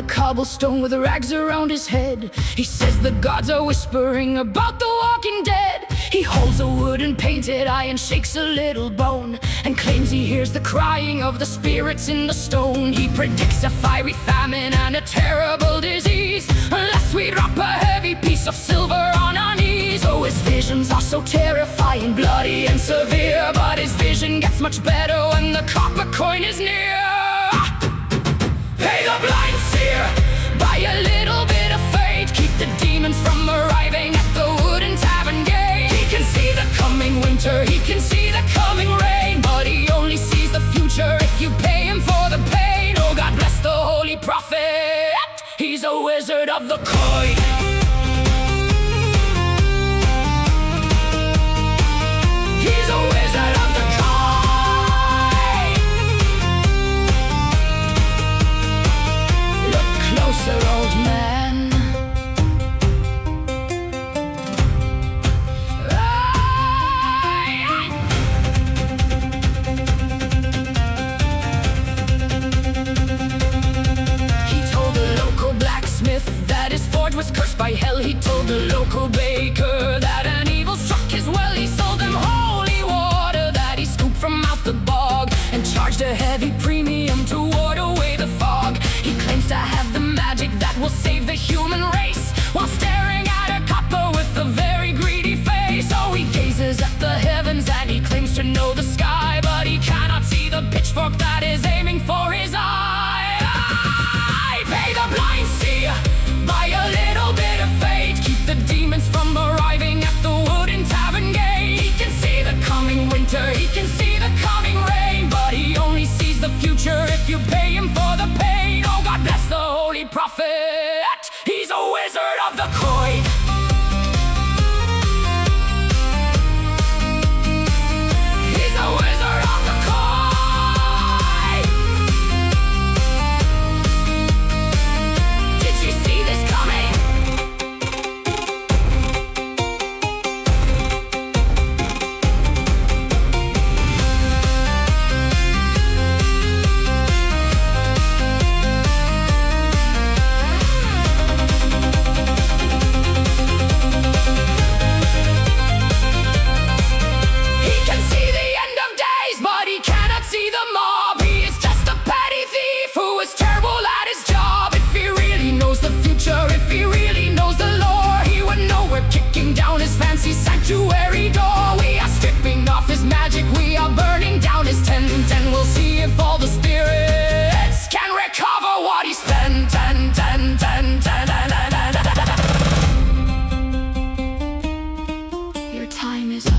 the cobblestone with rags around his head. He says the gods are whispering about the walking dead. He holds a wooden painted eye and shakes a little bone, and claims he hears the crying of the spirits in the stone. He predicts a fiery famine and a terrible disease, unless we drop a heavy piece of silver on our knees. Oh, his visions are so terrifying, bloody and severe, but his vision gets much better when the copper coin is near. Pay the blind seer, buy a little bit of fate, keep the demons from arriving at the wooden tavern gate. He can see the coming winter, he can see the coming rain, but he only sees the future if you pay him for the pain. Oh, God bless the holy prophet, he's a wizard of the coin. He's a wizard of the coin. Look closer, old man. He told the local blacksmith that his forge was cursed by hell. He told the local baker that an evil struck his well. He sold them holy water that he scooped from out the bog, and charged a heavy premium to ward away the fog. He claims to have the magic that will save the human race, while staring at a copper with a very greedy face. Oh, he gazes at the heavens and he claims to know the sky, but he cannot see the pitchfork that is aiming for his eye. Pay the blind seer, buy a little bit of fate, keep the demons from arriving at the wooden tavern gate. He can see the coming winter, he can see the coming rain, but he only sees the future if you pay him for the pain. Oh, God bless the holy prophet, he's a wizard of the coin. He's a wizard of the coin. Did you see this coming? Sanctuary door, we are stripping off his magic, we are burning down his tent, and we'll see if all the spirits can recover what he spent. Your time is up.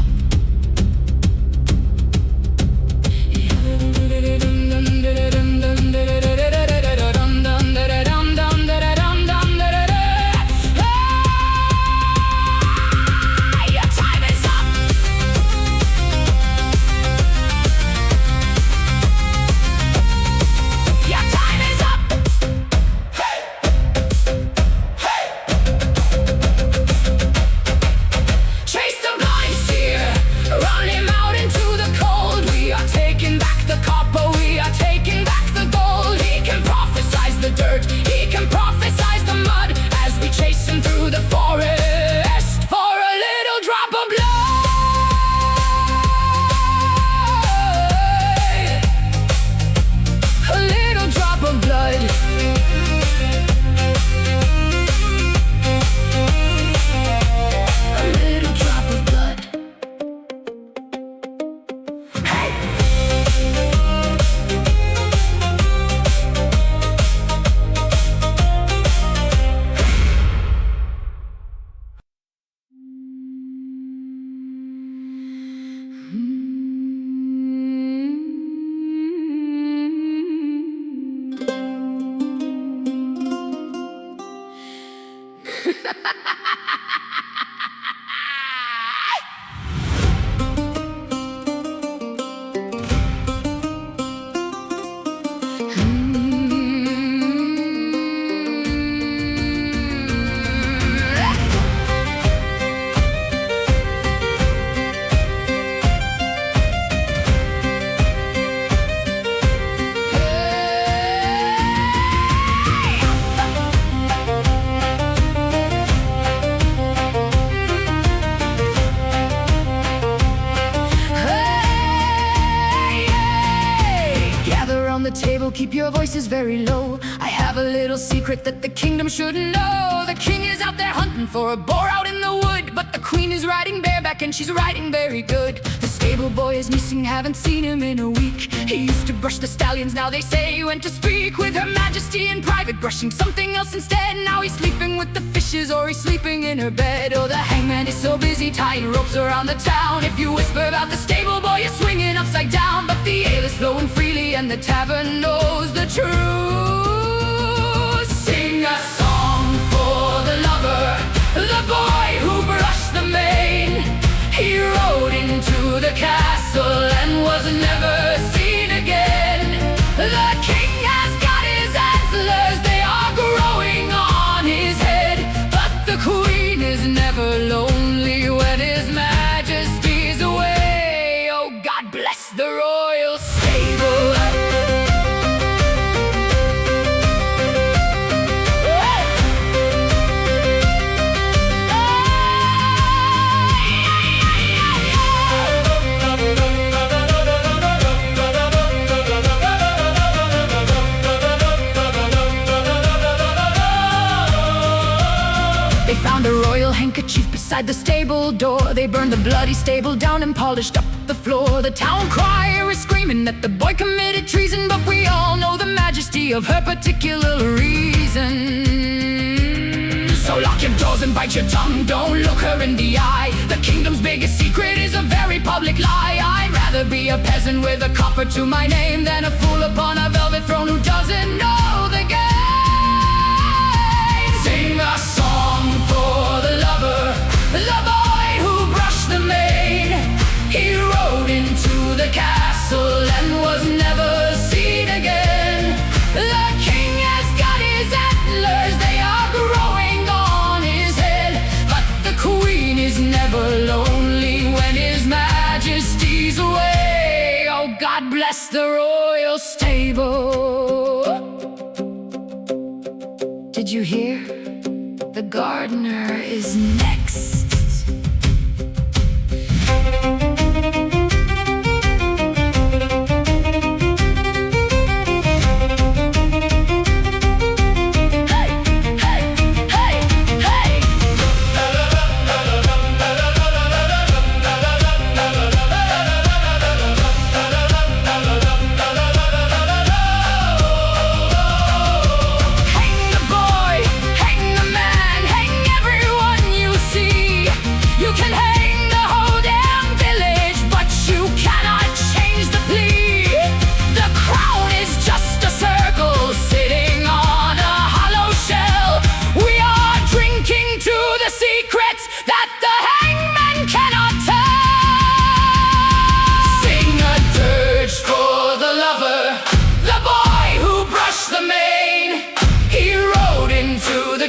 keep your voices very low. I have a little secret that the kingdom should know. The king is out there hunting for a boar out in the wood, but the queen is riding bareback and she's riding very good. The stable boy is missing, haven't seen him in a week. He used to brush the stallions, now they say he went to speak with her majesty in private, brushing something else instead. Now he's sleeping with the fishes, or he's sleeping in her bed. Oh, the hangman is so busy tying ropes around the town. If you whisper about the stable boy, you're swinging upside down. But the ale is flowing freely and the tavern knows the truth. Sing a song for the lover, the boy who brushed the mane. He rode into the castle and was never seen again. The king has got his antlers, they are growing on his head. But the queen is never lonely when his majesty's away. Oh, God bless the royal stable. They found a royal handkerchief beside the stable door. They burned the bloody stable down and polished up the floor. The town crier is screaming that the boy committed treason, but we all know the majesty of her particular reason. So lock your doors and bite your tongue, don't look her in the eye. The kingdom's biggest secret is a very public lie. I'd rather be a peasant with a copper to my name than a fool upon a velvet throne who doesn't know the game. Sing a song for the lover, the boy who brushed the mane. He rode into the castle and was never seen again. The king has got his antlers, they are growing on his head. But the queen is never lonely when his majesty's away. Oh, God bless the royal stable. Did you hear? The gardener is next.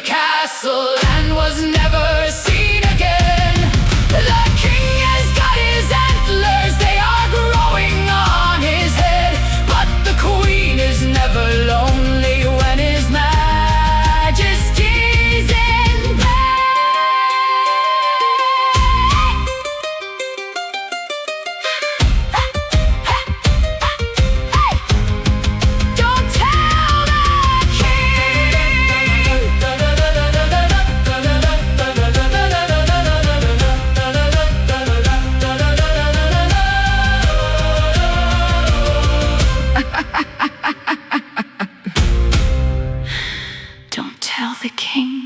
Castle and was never seen again. The king has got his antlers, they are growing on his head. But the queen is never lonely when his majesty's in bed. Don't tell the king. Don't tell the king.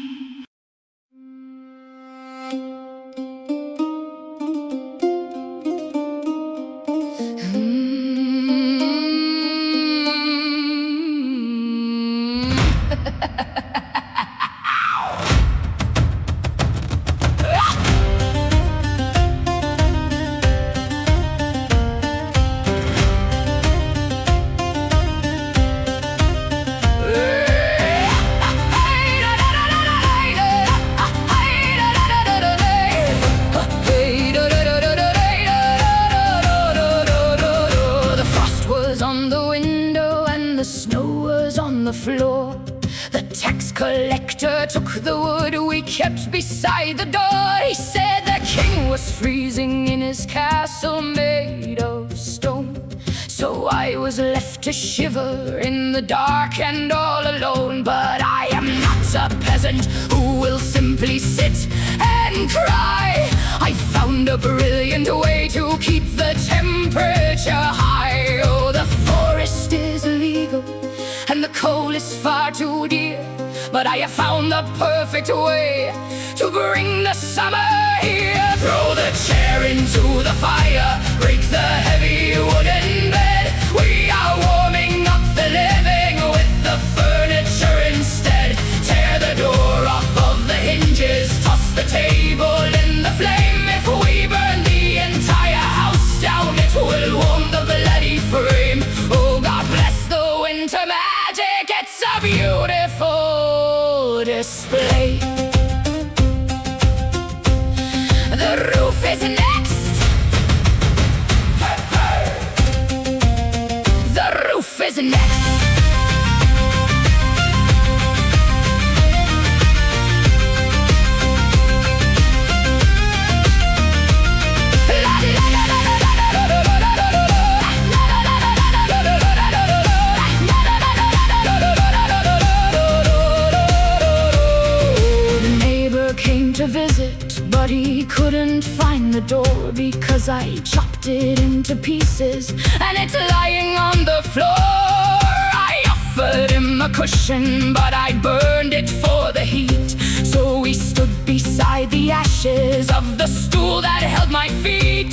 Floor. The tax collector took the wood we kept beside the door. He said the king was freezing in his castle made of stone. So I was left to shiver in the dark and all alone. But I am not a peasant who will simply sit and cry. I found a brilliant way to keep the temperature high. Oh, the forest is illegal and the coal is far too dear, but I have found the perfect way to bring the summer here. Throw the chair into the fire, break the heavy wooden bed. We are warming up the living with the furniture instead. Tear the door off of the hinges, toss the table in the flame. If we burn the entire house down, it will warm the bloody frame. Oh, God bless the winter magic, it's a beautiful display. The roof is next. The roof is next. The neighbor came to visit, but he couldn't find the door because I chopped it into pieces and it's lying on the floor. I offered him a cushion, but I burned it for the heat. So we stood beside the ashes of the stool that held my feet.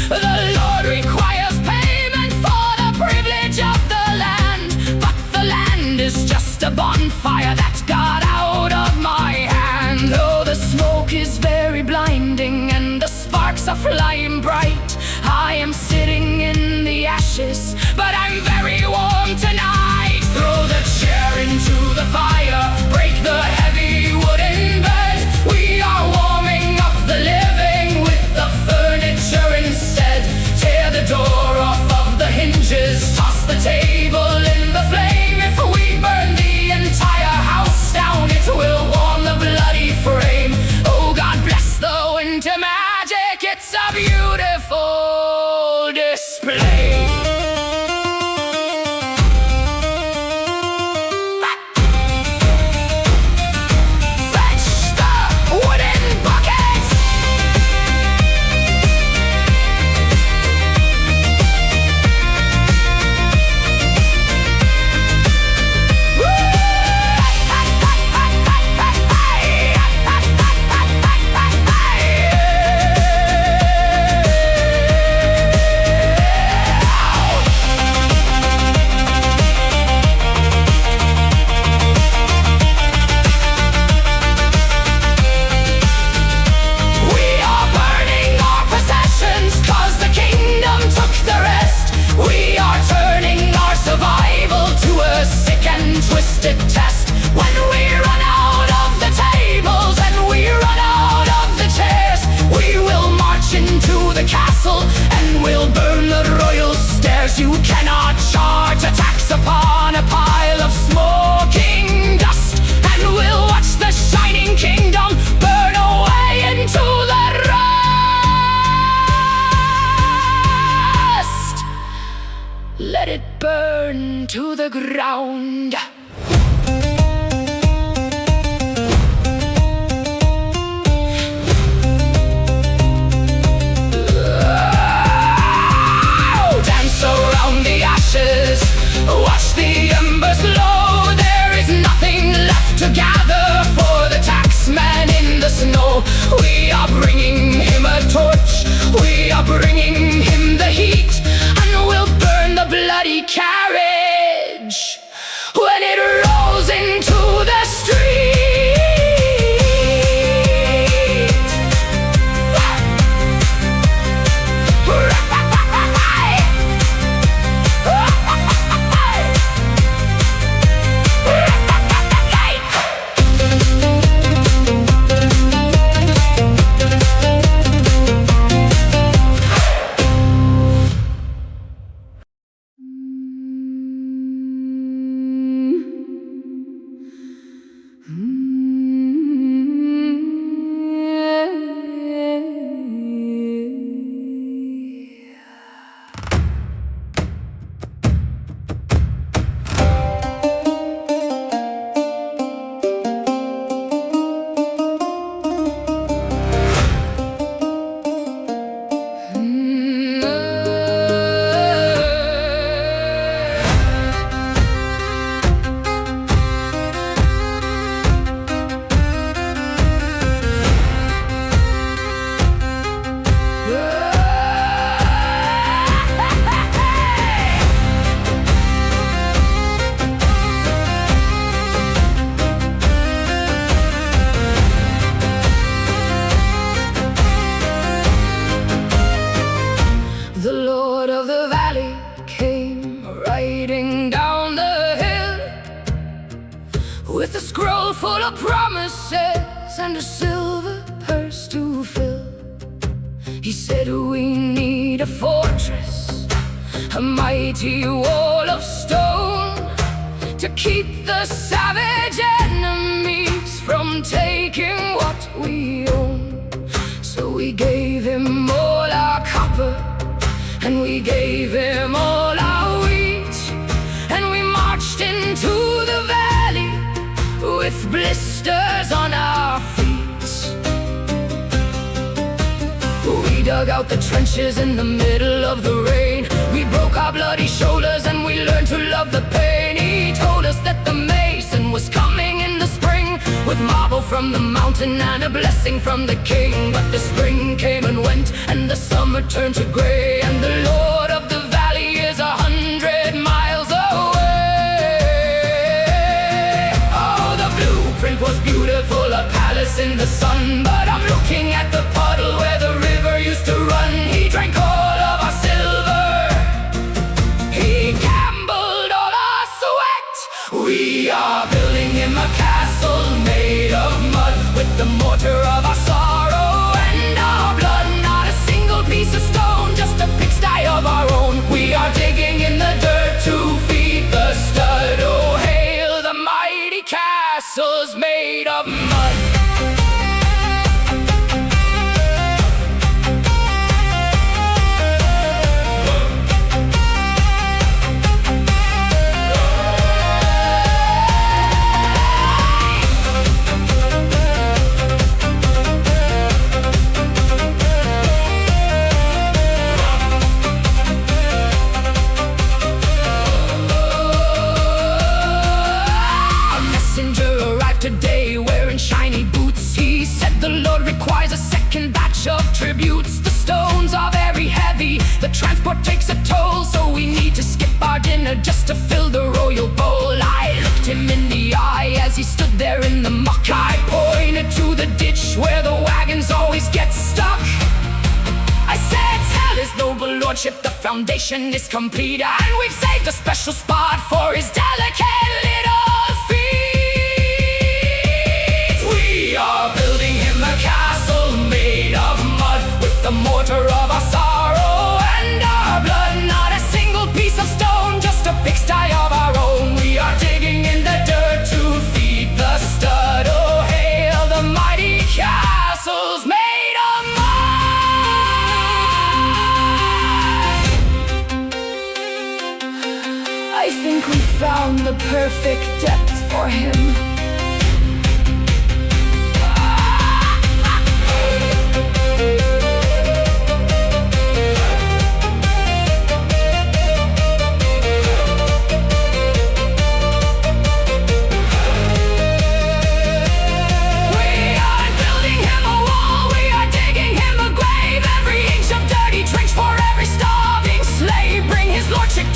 The Lord requires payment for the privilege of the land, but the land is just a bonfire that got out of my hand. Oh, the smoke is very blinding and the sparks are flying bright. I am sitting in the ashes, but I'm very warm tonight. Throw the chair into the fire, break the heavy wooden bed. We are warming up the living with the furniture instead. Tear the door off of the hinges, toss the table in the flame. If we burn the entire house down, it will warm the bloody frame. Oh, God bless the winter magic, it's a beautiful display. Fetch the wooden buckets. Twisted test. When we run out of the tables and we run out of the chairs, we will march into the castle and we'll burn the royal stairs. You cannot charge a tax upon a pile of smoking dust, and we'll watch the shining kingdom burn away into the rust. Let it burn to the ground. Watch the embers low. There is nothing left to gather for the taxman in the snow. We are bringing him a torch, we are bringing him the heat, and we'll burn the bloody carriage when with a scroll full of promises and a silver purse to fill. He said we need a fortress, a mighty wall of stone, to keep the savage enemies from taking what we own. So we gave him all our copper, and we gave him all our wheat, and we marched into the valley with blisters on our feet. We dug out the trenches in the middle of the rain. We broke our bloody shoulders and we learned to love the pain. He told us that the mason was coming in the spring, with marble from the mountain and a blessing from the king. But the spring came and went, and the summer turned to gray, and the Lord of the valley is 100 miles away. Oh, the blueprint was beautiful, a palace in the sun, but I'm looking at the puddle where the river used to run. He drank all of our silver, he gambled all our sweat. We are building him a castle made of mud, with the mortar of our sorrow and our blood. Not a single piece of stone, just a pigsty of our own. We are digging in the dirt to feed the stud. Oh, hail the mighty castles made of mud. Today, wearing shiny boots, he said the Lord requires a second batch of tributes. The stones are very heavy, the transport takes a toll, so we need to skip our dinner just to fill the royal bowl. I looked him in the eye as he stood there in the muck. I pointed to the ditch where the wagons always get stuck. I said, tell his noble lordship the foundation is complete, and we've saved a special spot for his delicate little feet. We are building him a castle made of mud, with the mortar of our sorrow and our blood. Not a single piece of stone, just a pigsty of our own. We are digging in the dirt to feed the stud. Oh, hail the mighty castles made of mud. I think we found the perfect depth for him.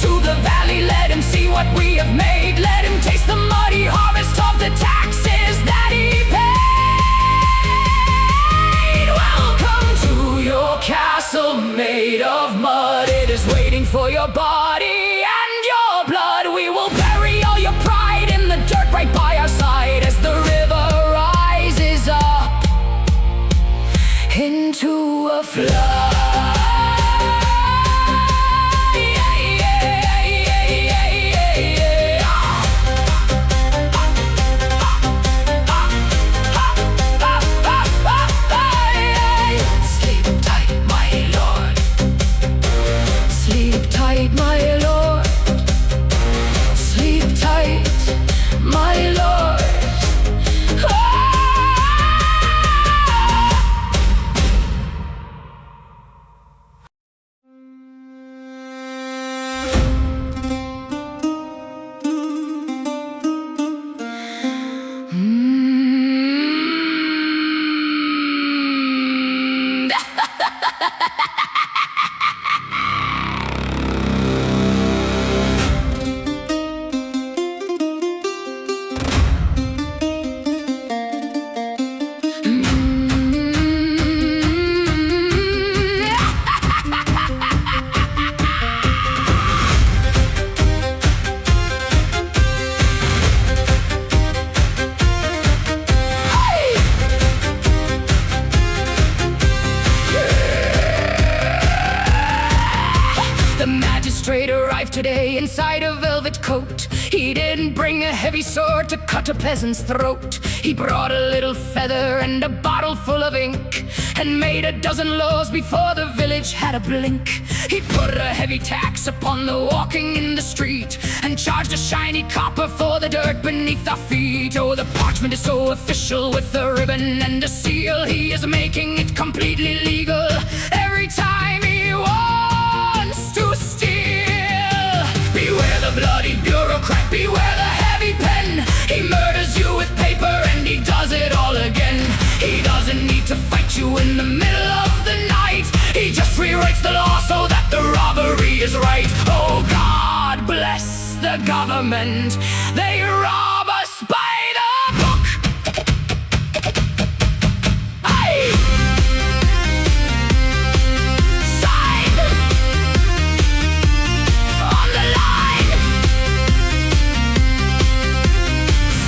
To the valley, let him see what we have made. Let him taste the muddy harvest of the taxes that he paid. Welcome to your castle made of mud. It is waiting for your body and your blood. We will bury all your pride in the dirt right by our side, as the river rises up into a flood. My magistrate arrived today inside a velvet coat. He didn't bring a heavy sword to cut a peasant's throat. He brought a little feather and a bottle full of ink, and made a dozen laws before the village had a blink. He put a heavy tax upon the walking in the street, and charged a shiny copper for the dirt beneath our feet. Oh, the parchment is so official, with a ribbon and a seal. He is making it completely legal every time he wants to steal. Beware the bloody bureaucrat, beware the heavy pen. He murders you with paper and he does it all again. He doesn't need to fight you in the middle of the night. He just rewrites the law so that the robbery is right. Oh, God bless the government. They rob us by the book. Aye. Sign on the line.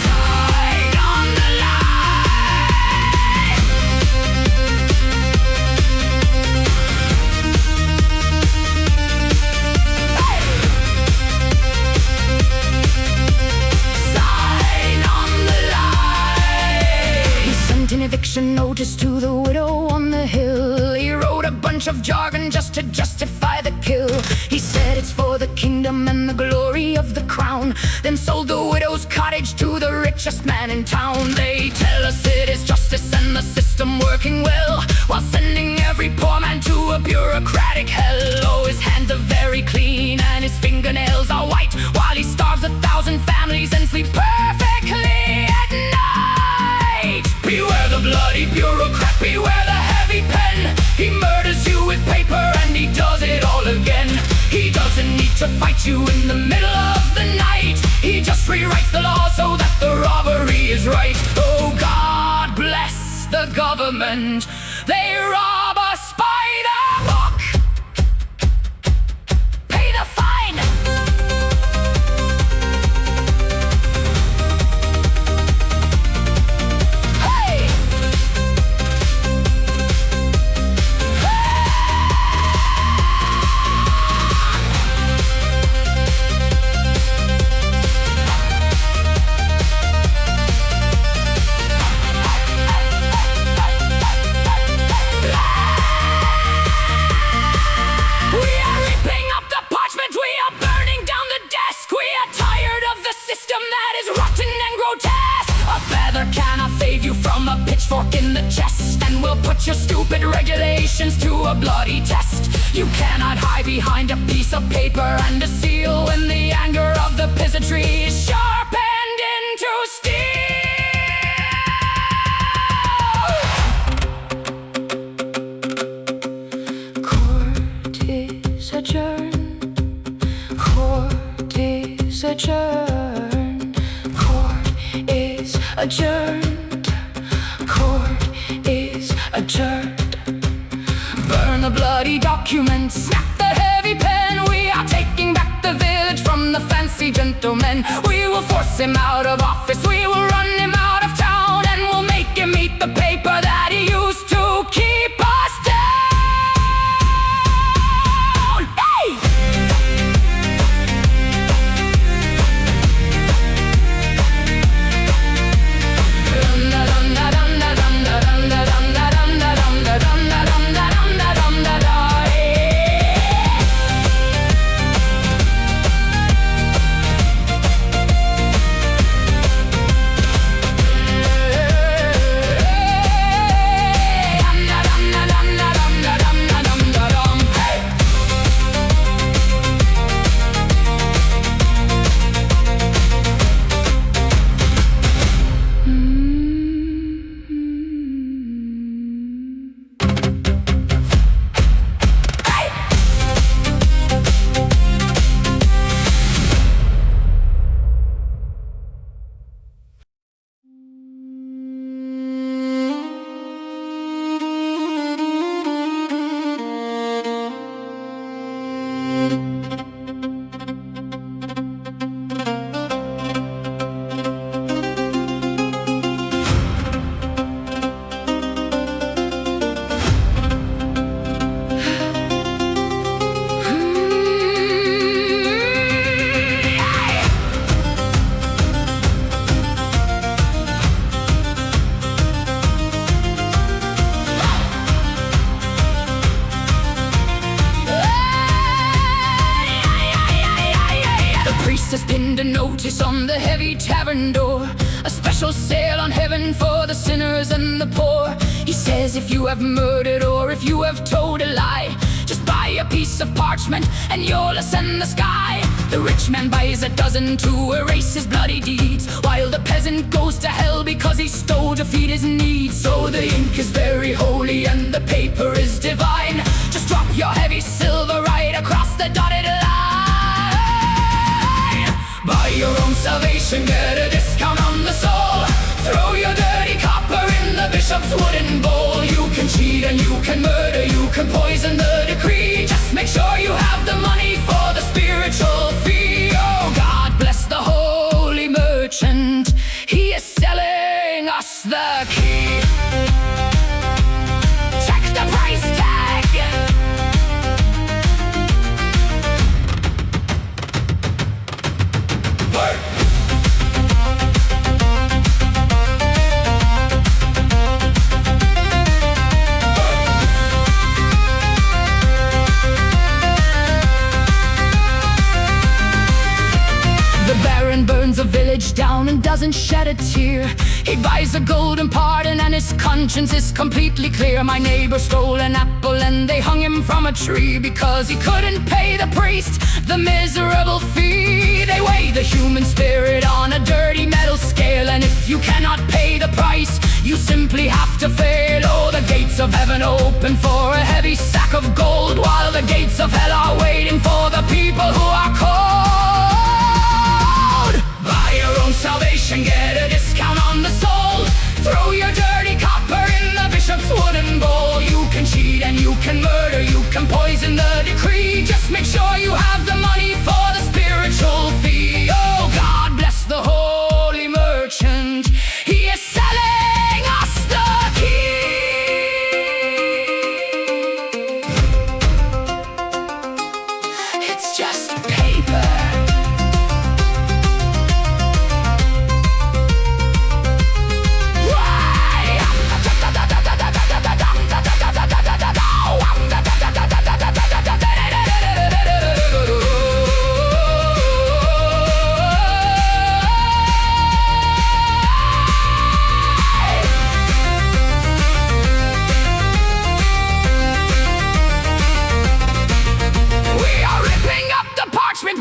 Sign on the line. Hey. Sign on the line. He sent an eviction notice to the widow on the hill. He wrote a bunch of jargon just to justify the kill. He said it's for the kingdom and the glory of the crown, then sold the widow's cottage to the richest man in town. They tell us it is justice and the system working well, while sending every poor man to a bureaucratic hell. Oh, his hands are very clean and his fingernails are white, while he starves 1,000 families and sleeps perfectly at night. Beware the bloody bureaucrat, beware the heavy pen. He murders you with paper and he does it all again. He doesn't need to fight you in the middle of the night. He just rewrites the law so that the robbery is right. Oh, God bless the government. They rob us by the book. Pay the fine. Hey! Pitchfork in the chest, and we'll put your stupid regulations to a bloody test. You cannot hide behind a piece of paper and a seal when the anger of the peasantry is sharpened into steel. Court is adjourned. Court is adjourned. Court is adjourned. Court is adjourned. Burn the bloody documents, snap the heavy pen. We are taking back the village from the fancy gentlemen. We will force him out of office, we will run him out of town, and we'll make him eat the paper that he used to keep us down. Hey! find a notice on the heavy tavern door, a special sale on heaven for the sinners and the poor. He says if you have murdered or if you have told a lie, just buy a piece of parchment and you'll ascend the sky. The rich man buys a dozen to erase his bloody deeds, while the peasant goes to hell because he stole to feed his needs. So the ink is very holy and the paper is divine. Just drop your heavy silver right across the dotted line. Buy your own salvation, get a discount on the soul. Throw your dirty copper in the bishop's wooden bowl. You can cheat and you can murder, you can poison the decree. Just make sure you have the money for the spiritual fee. Oh, God bless the holy merchant, he is selling us the key. Check the price tag. Burn. Burns a village down and doesn't shed a tear. He buys a golden pardon and his conscience is completely clear. My neighbor stole an apple and they hung him from a tree because he couldn't pay the priest the miserable fee. They weigh the human spirit on a dirty metal scale, and if you cannot pay the price, you simply have to fail. Oh, the gates of heaven open for a heavy sack of gold, while the gates of hell are waiting for the people who are cold. Buy your own salvation, get a discount on the soul. Throw your dirty copper in the bishop's wooden bowl. You can cheat and you can murder, you can poison the decree. Just make sure you have the money for the spiritual fee. Oh, God bless the holy merchant, he is selling us the key. It's just paper.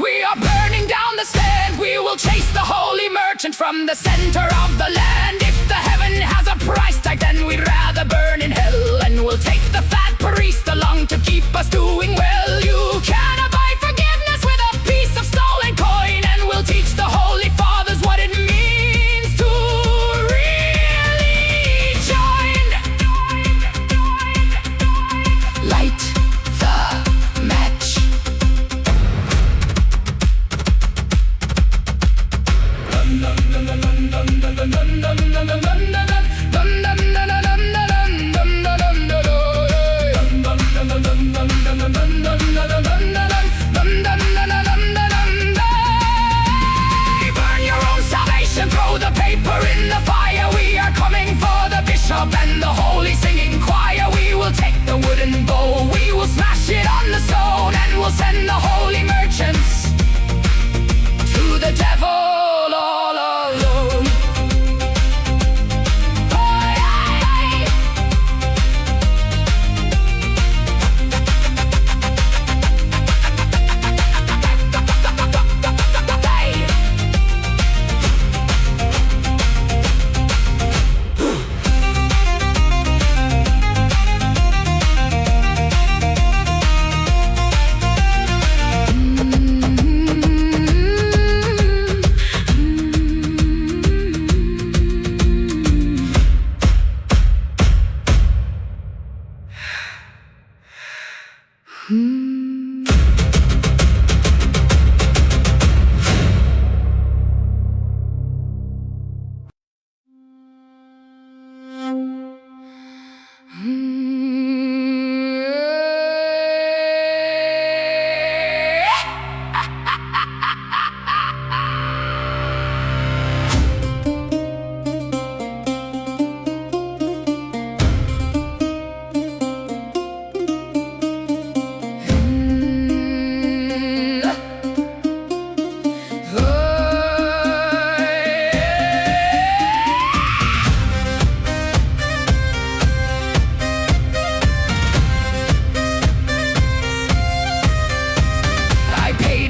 We are burning down the stand. We will chase the holy merchant from the center of the land. If the heaven has a price tag, then we'd rather burn in hell. And we'll take the fat priest along to keep us doing well. You cannot buy forgiveness with a piece of stolen coin, and we'll teach the holy fathers what it means to really join. Light the match. Dun, dun, dun, dun, dun, dun, dun, dun, dun.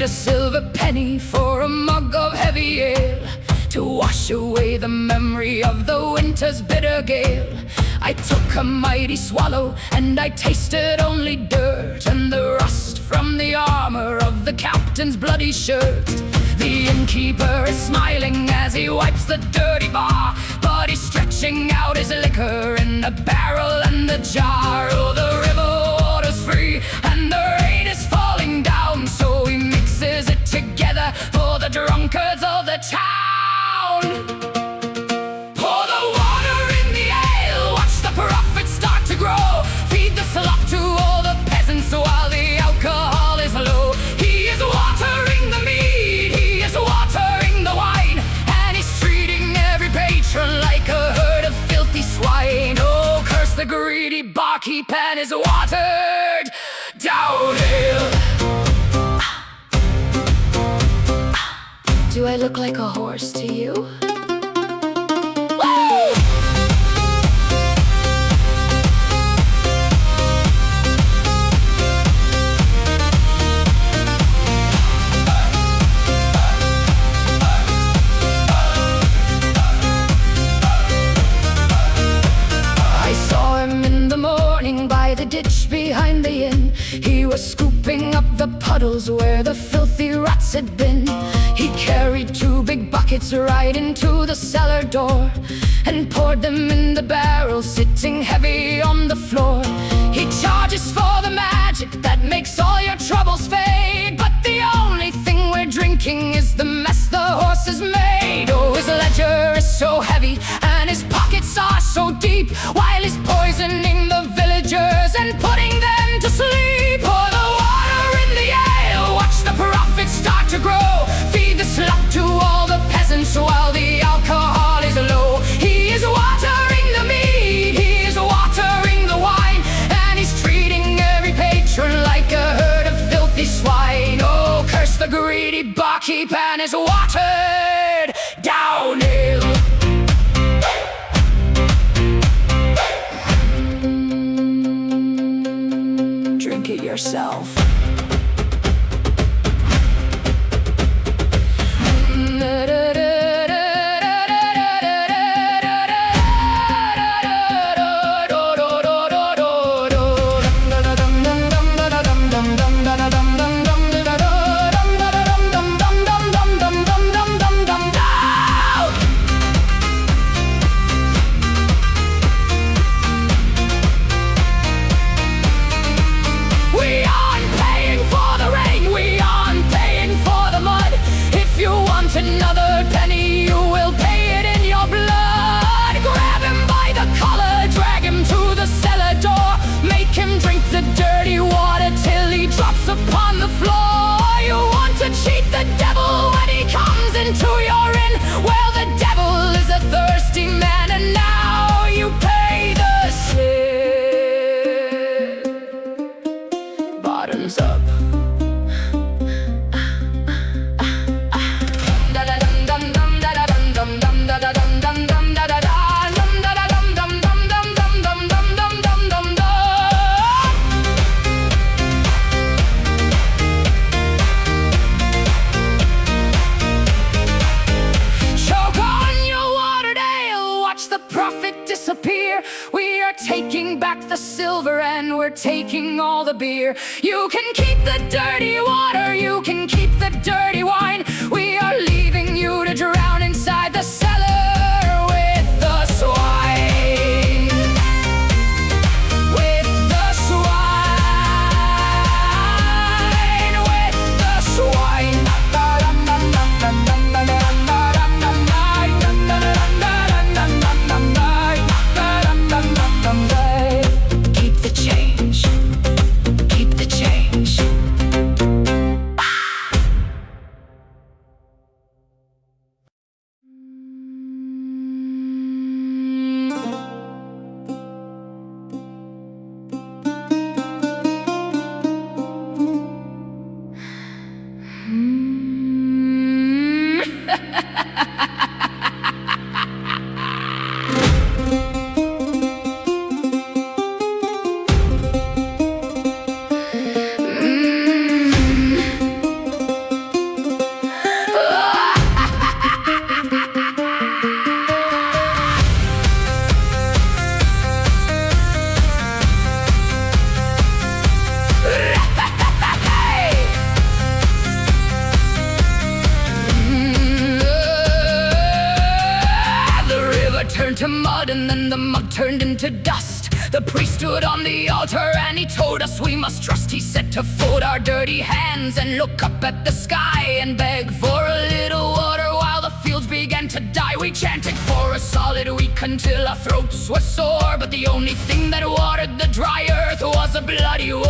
a silver penny for a mug of heavy ale, to wash away the memory of the winter's bitter gale. I took a mighty swallow, and I tasted only dirt and the rust from the armor of the captain's bloody shirt. The innkeeper is smiling as he wipes the dirty bar, but he's stretching out his liquor in the barrel and the jar. Oh, the river water's free and the rain is falling down, so he mixes it together for the drunkards of the town. Pour the water in the ale, watch the profits start to grow. Feed the slop to all the peasants while the alcohol is low. He is watering the mead, he is watering the wine, and he's treating every patron like a herd of filthy swine. Oh, curse the greedy barkeep and his watered down ale. Do I look like a horse to you? Woo! I saw him in the morning by the ditch behind the inn. He was scooping up the puddles where the filthy rats had been. He carried 2 big buckets right into the cellar door and poured them in the barrel, sitting heavy on the floor. He charges for the magic that makes all your troubles fade, but the only thing we're drinking is the mess the horse has made. Oh, his ledger is so heavy and his pockets are so deep, while he's poisoning the villagers and putting them to sleep. Pour the water in the ale, watch the profits start to grow. Feed the slop to all the peasants while the alcohol is low. He is watering the mead, he is watering the wine, and he's treating every patron like a herd of filthy swine. Oh, curse the greedy barkeep and his watered down ale. Drink it yourself. Another penny, you will pay it in your blood. Grab him by the collar, drag him to the cellar door, make him drink the dirty water till he drops upon the floor. You want to cheat the devil when he comes into your inn? Well, the devil is a thirsty man, and now you pay the sip. Bottoms up. Disappear. We are taking back the silver and we're taking all the beer. You can keep the dirty water, you can keep the dirty wine. We are leaving you to drown inside the cellar with the swine. With the swine. With the swine. Keep the change. Keep the change. into mud, and then the mud turned into dust. The priest stood on the altar and he told us we must trust. He said to fold our dirty hands and look up at the sky and beg for a little water while the fields began to die. We chanted for a solid week until our throats were sore, but the only thing that watered the dry earth was a bloody war.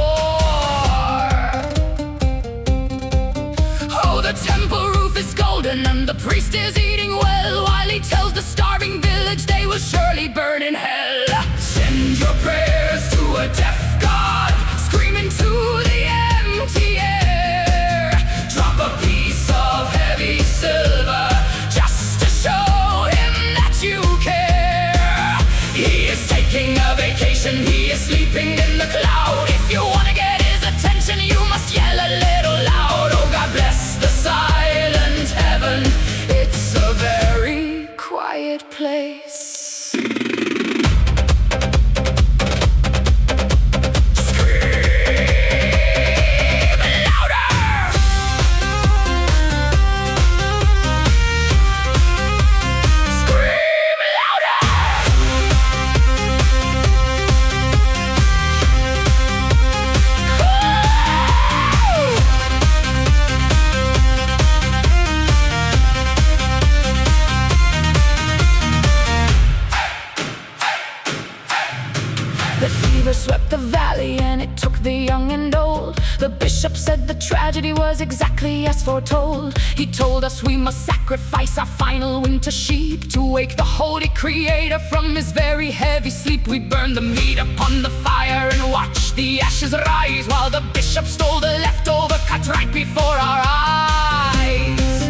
Oh, the temple roof is golden and the priest is eating well, while he tells the starving village they will surely burn in hell. Send your prayers to a deaf god, scream into the empty air. Drop a piece of heavy silver just to show him that you care. He is taking a vacation, he is sleeping in the cloud. If you want to get his attention, you must yell a little loud. Oh, God bless the silent heaven, it's a very quiet place. The fever swept the valley and it took the young and old. The bishop said the tragedy was exactly as foretold. He told us we must sacrifice our final winter sheep to wake the holy creator from his very heavy sleep. We burned the meat upon the fire and watched the ashes rise, while the bishop stole the leftover cuts right before our eyes.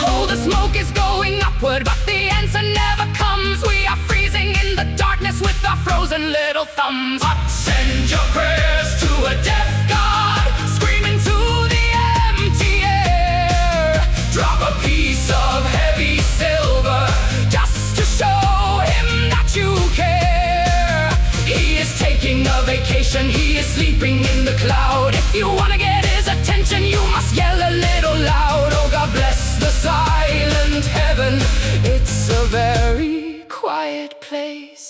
Oh, the smoke is going upward, but the answer never comes. We are freezing in the darkness with our frozen little thumbs. But send your prayers to a deaf god, scream into the empty air. Drop a piece of heavy silver just to show him that you care. He is taking a vacation, he is sleeping in the cloud. If you want to get his attention, you must yell a little loud. Oh, God bless the silent heaven, it's a very quiet place.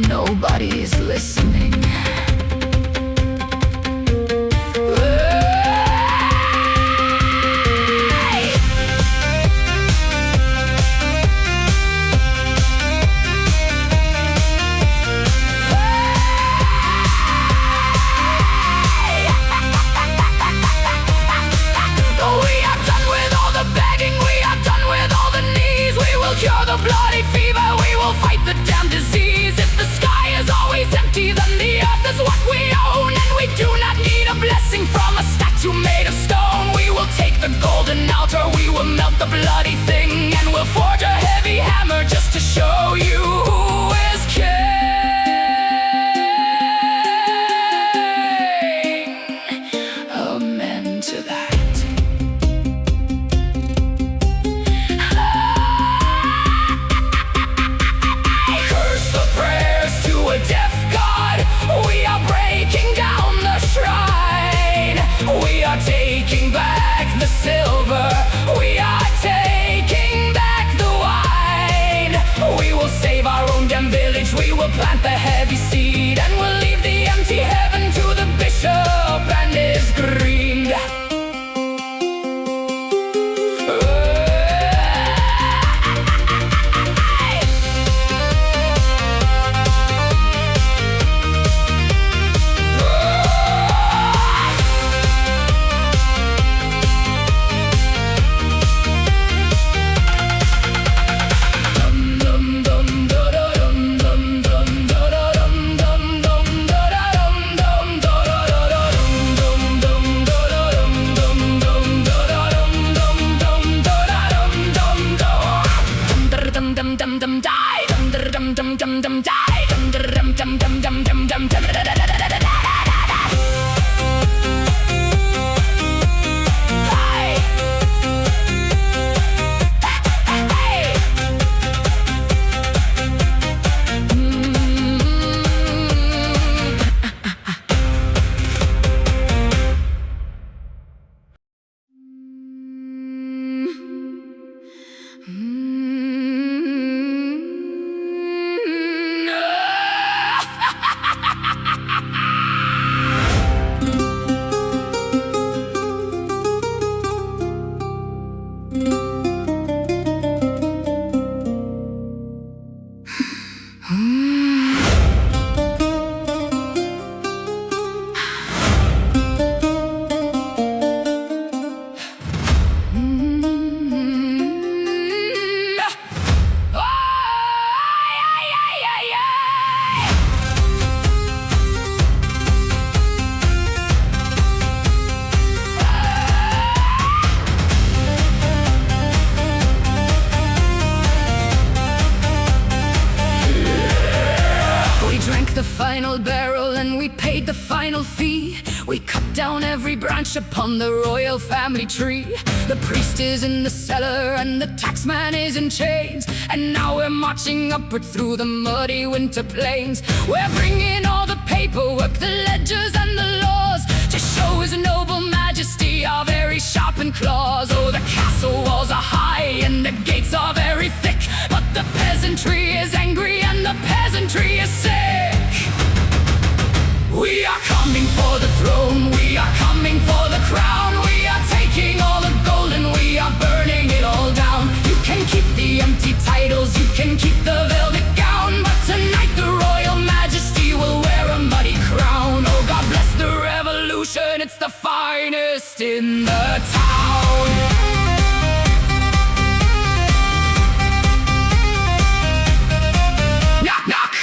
Nobody's listening. Cure the bloody fever, we will fight the damn disease. If the sky is always empty, then the earth is what we own, and we do not need a blessing from a statue made of stone. We will take the golden altar, we will melt the bloody thing, and we'll forge a heavy hammer just to show you who is king. Amen to that. Deaf God, we are breaking down the shrine. We are taking back the silver, we are taking back the wine. We will save our own damn village, we will plant the heavy seed, and we'll leave the empty heaven to the bishop and his greed. The final barrel and we paid the final fee. We cut down every branch upon the royal family tree. The priest is in the cellar and the taxman is in chains, and now we're marching upward through the muddy winter plains. We're bringing all the paperwork, the ledgers and the laws, to show his noble majesty our very sharpened claws. Oh, the castle walls are high and the gates are very thick, but the peasantry is angry and the peasantry is sick. We are coming for the throne, we are coming for the crown. We are taking all the gold and we are burning it all down. You can keep the empty titles, you can keep the velvet gown, but tonight the royal majesty will wear a muddy crown. Oh, God bless the revolution, it's the finest in the town. Knock, knock.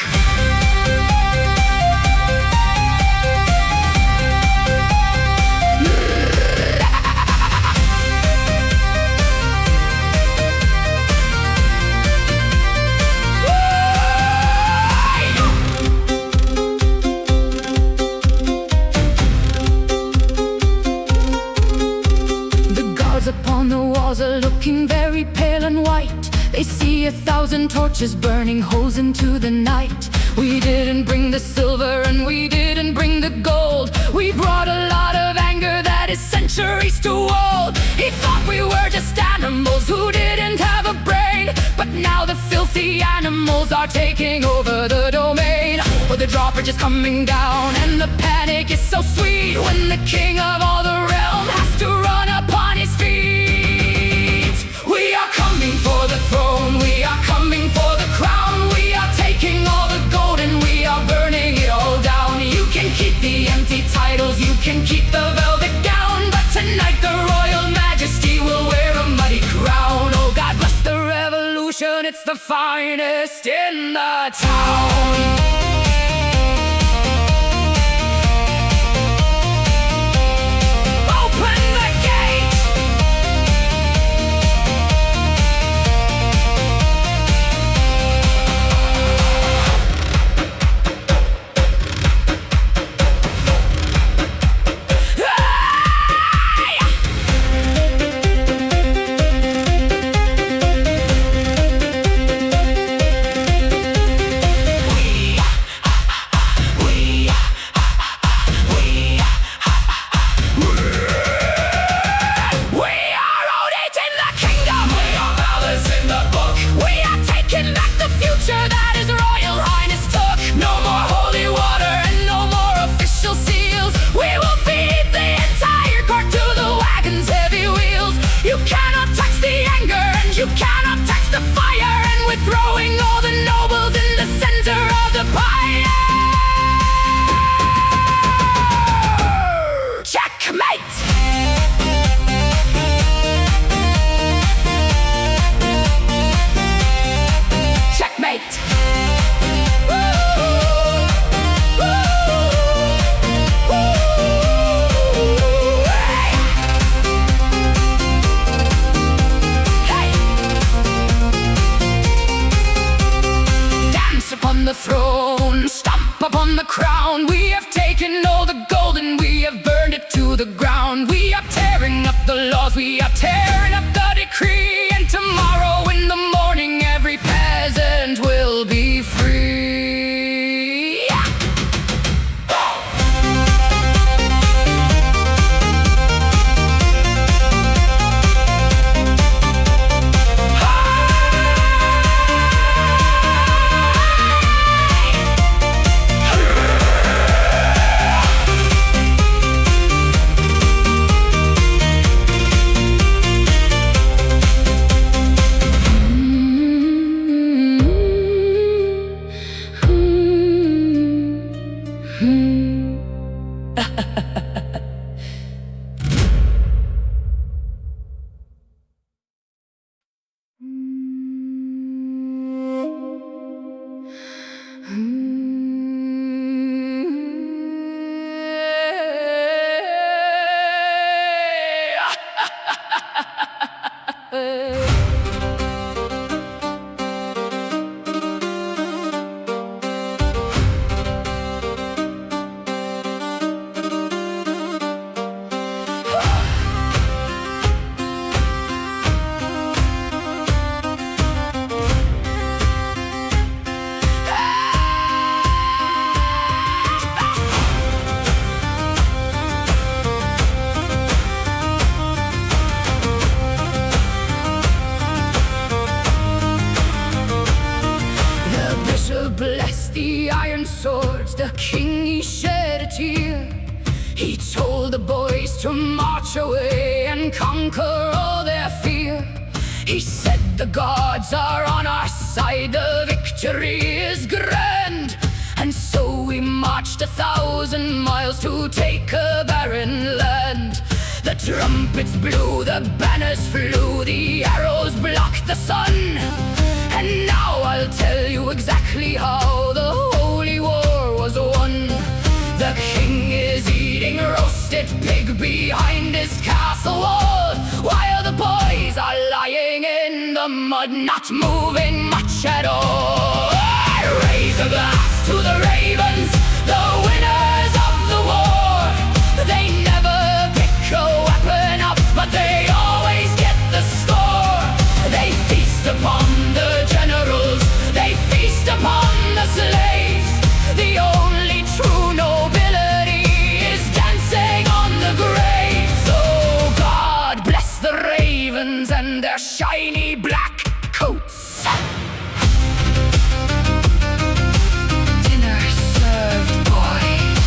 Upon the walls are looking very pale and white. They see 1,000 torches burning holes into the night. We didn't bring the silver and we didn't bring the gold. We brought a lot of anger that is centuries too old. He thought we were just animals who didn't have a brain, but now the filthy animals are taking over the domain. Oh, the drawbridge is coming down and the panic is so sweet when the king of all the realm has to run upon his feet. We are coming for the throne, we are coming for the crown. We are taking all the gold and we are burning it all down. You can keep the empty titles, you can keep the velvet gown, but tonight the royal majesty will wear a muddy crown. Oh, God bless the revolution, it's the finest in the town. You cannot tax the fire, and we're throwing all the nobles in the center of the pyre. Checkmate! Checkmate! Upon the throne, stomp upon the crown. We have taken all the gold and we have burned it to the ground. We are tearing up the laws, we are tearing up the decree, and tomorrow in the morning every peasant will be free. bless the iron swords, the king he shed a tear. He told the boys to march away and conquer all their fear. He said the gods are on our side, the victory is grand. And so we marched 1,000 miles to take a barren land. The trumpets blew, the banners flew, the arrows blocked the sun. And now I'll tell you exactly how the holy war was won. The king is eating roasted pig behind his castle wall, while the boys are lying in the mud, not moving much at all. I raise a glass to the ravens, the winners of the war. They never pick a weapon up, but they always get the score. They feast upon the generals, they feast upon the slaves. The only true nobility is dancing on the graves. Oh, God bless the ravens and their shiny black coats. Dinner served, boys.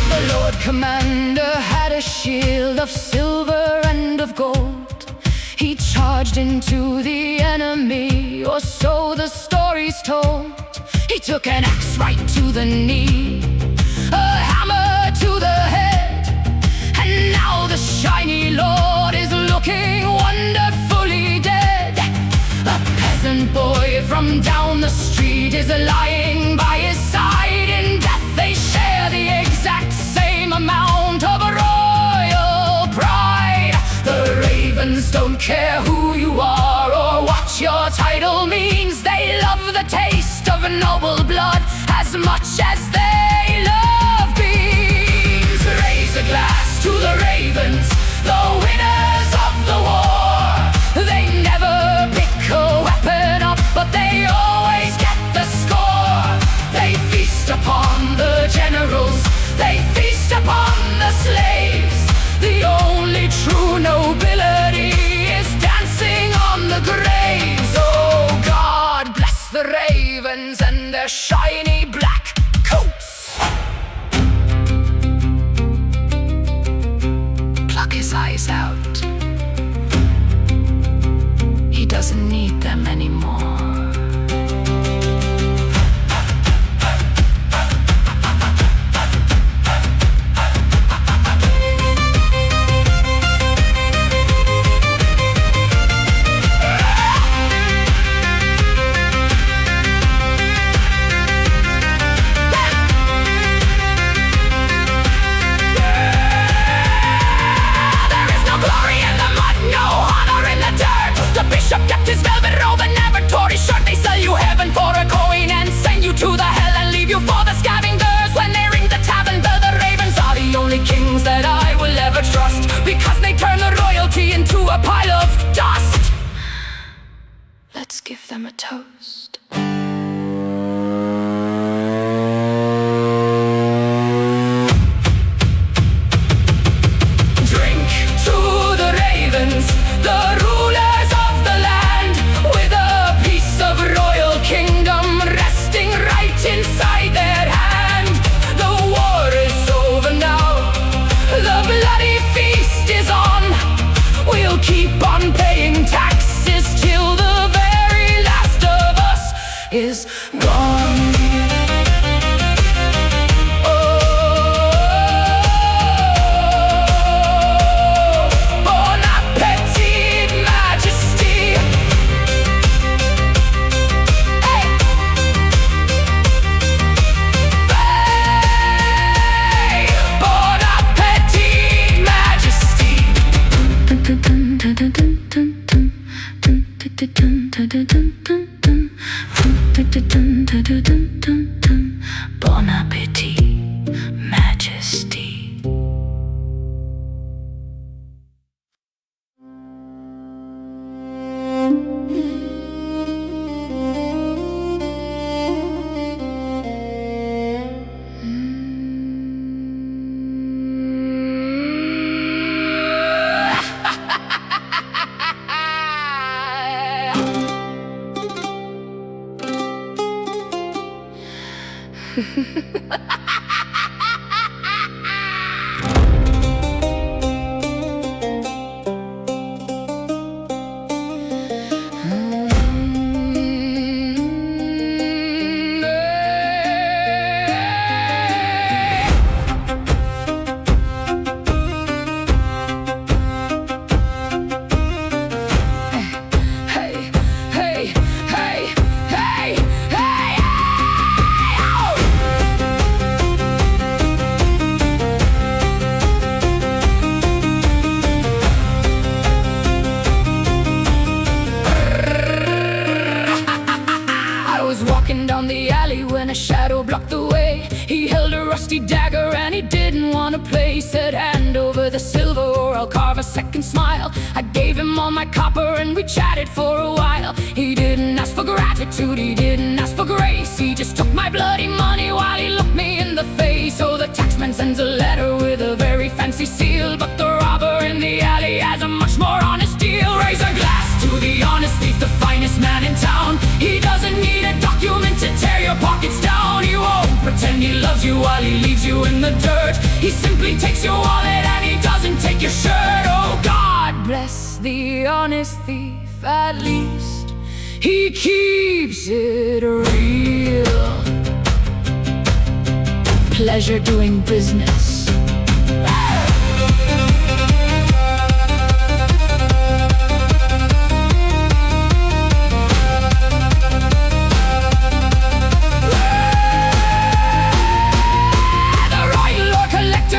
The Lord Commander had a shield of silver and of gold. He charged into the enemy, or so the story's told. He took an axe right to the knee, a hammer to the head, and now the shiny Lord is looking wonderfully dead. A peasant boy from down the street is lying by his side. In death they share the exact same amount of royal pride. The ravens don't care who you are or what your title means. They love the taste of noble blood as much as they love beans. Raise a glass to the ravens, the winners of the war. They never pick a weapon up, but they always get the score. They feast upon the generals, they feast upon the slaves. The only true nobility is dancing on the graves. Oh, God bless the ravens and their shiny black coats. Pluck his eyes out. He doesn't need them anymore. Bishop kept his velvet robe and never tore his shirt. They sell you heaven for a coin and send you to the hell and leave you for the scavengers. When they ring the tavern bell, the ravens are the only kings that I will ever trust, because they turn the royalty into a pile of dust. Let's give them a toast. Drink to the ravens, the rulers of the land, with a piece of royal kingdom resting right inside their hand. The war is over now, the bloody feast is on. We'll keep on paying taxes till the very last of us is gone. Bon appetit, Majesty. Walking down the alley when a shadow blocked the way. He held a rusty dagger and he didn't want to play. Said, hand over the silver or I'll carve a second smile. I gave him all my copper and we chatted for a while. He didn't ask for gratitude, he didn't ask for grace. He just took my bloody money while he looked me in the face. So the taxman sends a letter with a very fancy seal, but the robber in the alley has a much more honest deal. Raise a glass to the honest thief, the finest man in town. He doesn't need a document to tear your pockets down. He won't pretend he loves you while he leaves you in the dirt. He simply takes your wallet and he doesn't take your shirt. Oh, God bless the honest thief, at least he keeps it real. Pleasure doing business.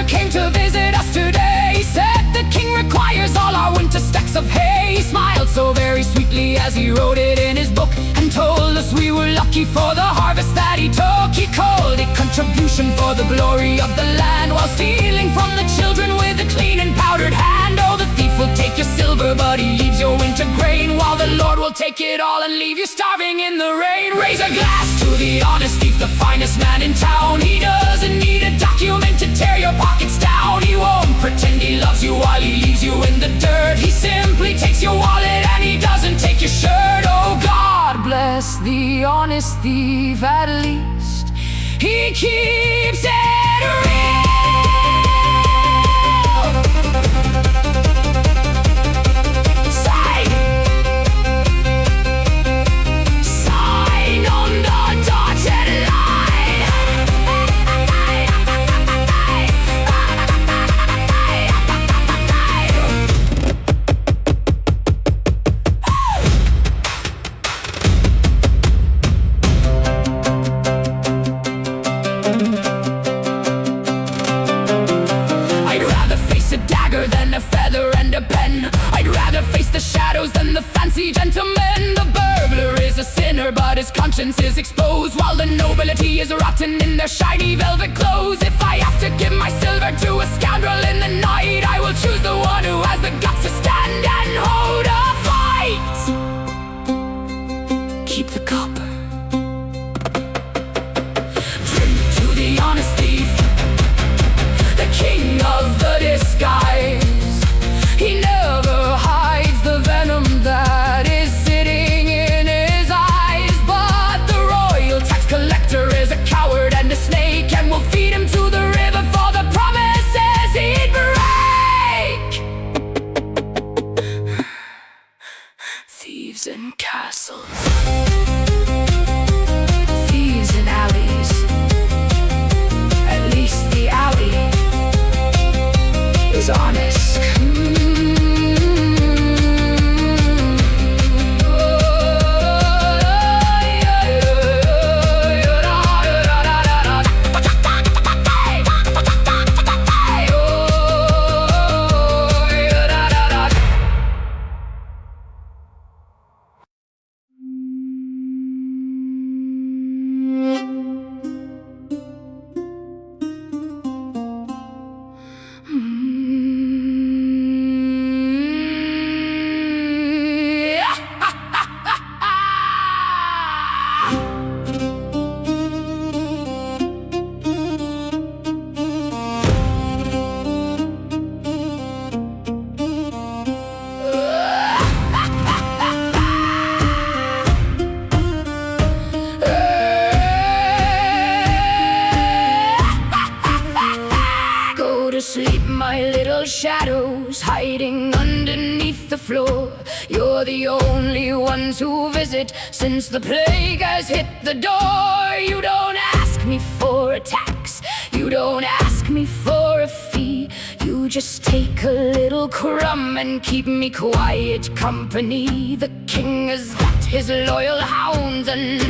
Came to visit us today. He said the king requires all our winter stacks of hay. He smiled so very sweetly as he wrote it in his book, and told us we were lucky for the harvest that he took. He called it contribution for the glory of the land, while stealing from the children with a clean and powdered hand. Oh, the thief will take your silver, but he leaves your winter grain, while the Lord will take it all and leave you starving in the rain. Raise a glass to the honest thief, the finest man in town. He doesn't need a document to tear your pockets down. He won't pretend he loves you while he leaves you in the dirt. He simply takes your wallet and he doesn't take your shirt. Oh, God bless the honest thief, at least he keeps it real. Sign on the dotted line. Than a feather and a pen. I'd rather face the shadows than the fancy gentlemen. The burglar is a sinner, but his conscience is exposed, while the nobility is rotten in their shiny velvet clothes. If I have to give my silver to a scoundrel in the night, I will choose the one who has the guts to stand and hold a fight. Keep the copper. Drink to the honest thief, the king of the disguise. He never hides the venom that is sitting in his eyes. But the royal tax collector is a coward and a snake, and will feed him to the river for the promises he'd break. evil shadows hiding underneath the floor. You're the only ones who visit since the plague has hit the door. You don't ask me for a tax, you don't ask me for a fee. You just take a little crumb and keep me quiet company. The king has got his loyal hounds and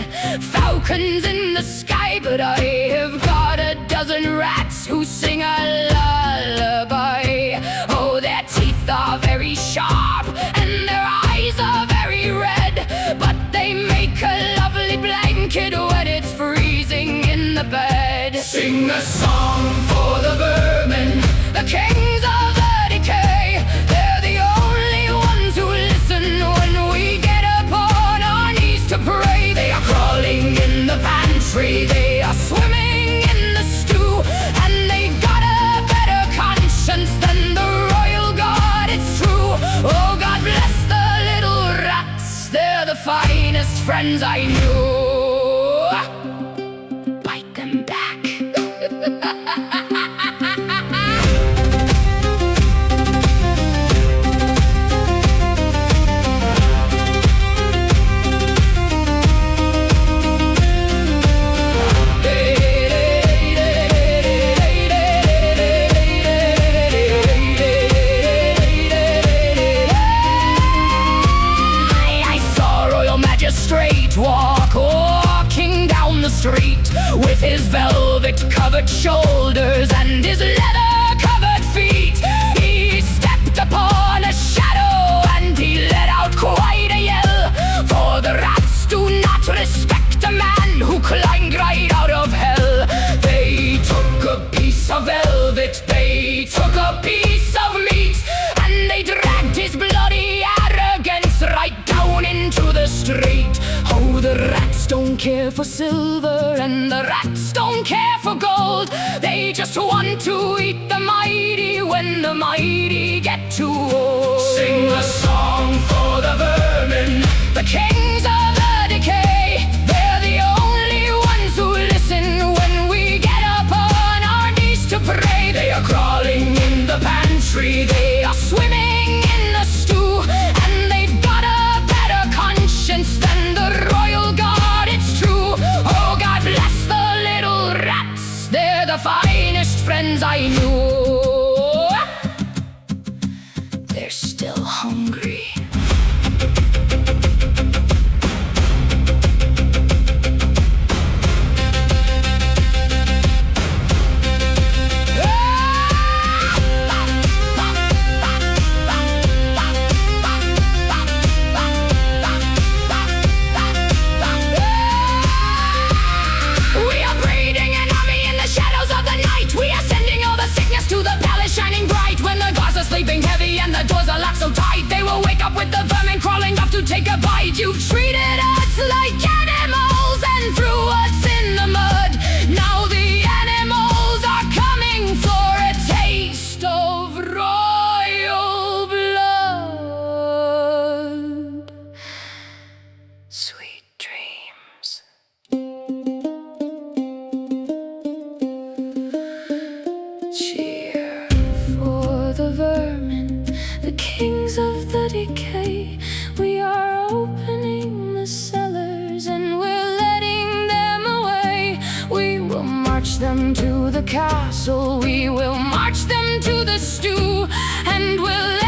falcons in the sky, but I have got a dozen rats who sing a lullaby. Oh, their teeth are very sharp and their eyes are very red, but they make a lovely blanket when it's freezing in the bed. Sing a song for the vermin, the kings of the decay. They're the only ones who listen when we get upon our knees to pray. They are crawling in the pantry, they are swimming in the stew, and they've got a better conscience than the royal guard, it's true. Oh, God bless the little rats, they're the finest friends I knew. Bite them back. Walking down the street with his velvet-covered shoulders and his leather-covered feet. He stepped upon a shadow and he let out quite a yell, for the rats do not respect a man who climbed right out of hell. They took a piece of velvet, they took a piece of meat, and they dragged his bloody arrogance right down into the street. Oh, the rats don't care for silver and the rats don't care for gold. They just want to eat the mighty when the mighty get too old. Sing a song for the vermin, the kings of the decay. They're the only ones who listen when we get upon our knees to pray. They are crawling in the pantry, they are swimming in the stew, and they've got a better conscience than the royal guard, it's true. Oh, God bless the little rats, they're the finest friends I knew. They're still hungry. Sleeping heavy and the doors are locked so tight, they will wake up with the vermin crawling up to take a bite. You've treated us like animals and threw us in the mud. Now the animals are coming for a taste of royal blood. Sweet dreams. Cheer for the vermin, the kings of the decay. We are opening the cellars and we're letting them away. We will march them to the castle, we will march them to the stew, and we'll